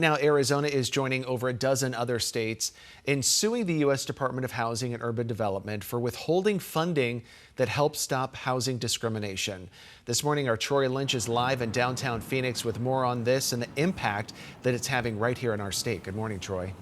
Now, Arizona is joining over a dozen other states in suing the U.S. Department of Housing and Urban Development for withholding funding that helps stop housing discrimination. This morning, our Troy Lynch is live in downtown Phoenix with more on this and the impact that it's having right here in our state. Good morning, Troy.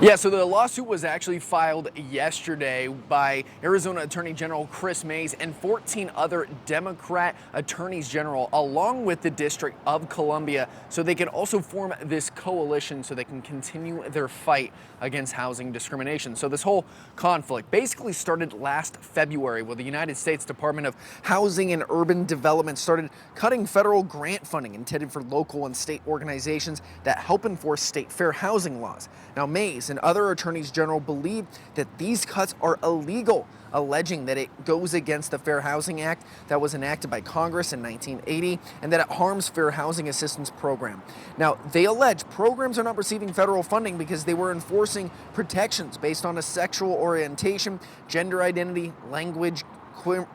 Yeah, so the lawsuit was actually filed yesterday by Arizona Attorney General Kris Mayes and 14 other Democrat attorneys general, along with the District of Columbia, so they can also form this coalition so they can continue their fight against housing discrimination. So this whole conflict basically started last February, where the United States Department of Housing and Urban Development started cutting federal grant funding intended for local and state organizations that help enforce state fair housing laws. Now, Mayes and other attorneys general believe that these cuts are illegal, alleging that it goes against the Fair Housing Act that was enacted by Congress in 1980 and that it harms fair housing assistance program. Now, they allege programs are not receiving federal funding because they were enforcing protections based on a sexual orientation, gender identity, language,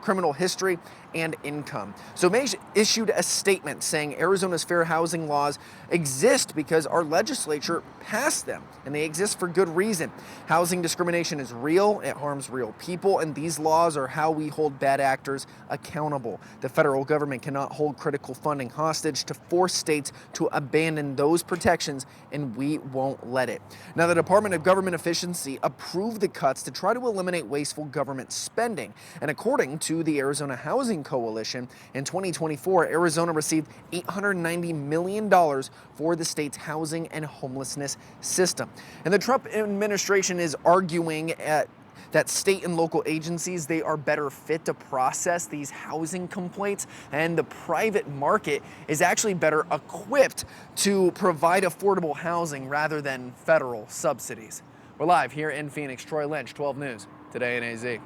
criminal history, and income. So Mayes issued a statement saying Arizona's fair housing laws exist because our legislature passed them, and they exist for good reason. Housing discrimination is real, it harms real people, and these laws are how we hold bad actors accountable. The federal government cannot hold critical funding hostage to force states to abandon those protections, and we won't let it. Now, the Department of Government Efficiency approved the cuts to try to eliminate wasteful government spending, and according to the Arizona Housing Coalition, in 2024, Arizona received $890 million for the state's housing and homelessness system. And the Trump administration is arguing that state and local agencies, they are better fit to process these housing complaints, and the private market is actually better equipped to provide affordable housing rather than federal subsidies. We're live here in Phoenix. Troy Lynch, 12 News, Today in AZ.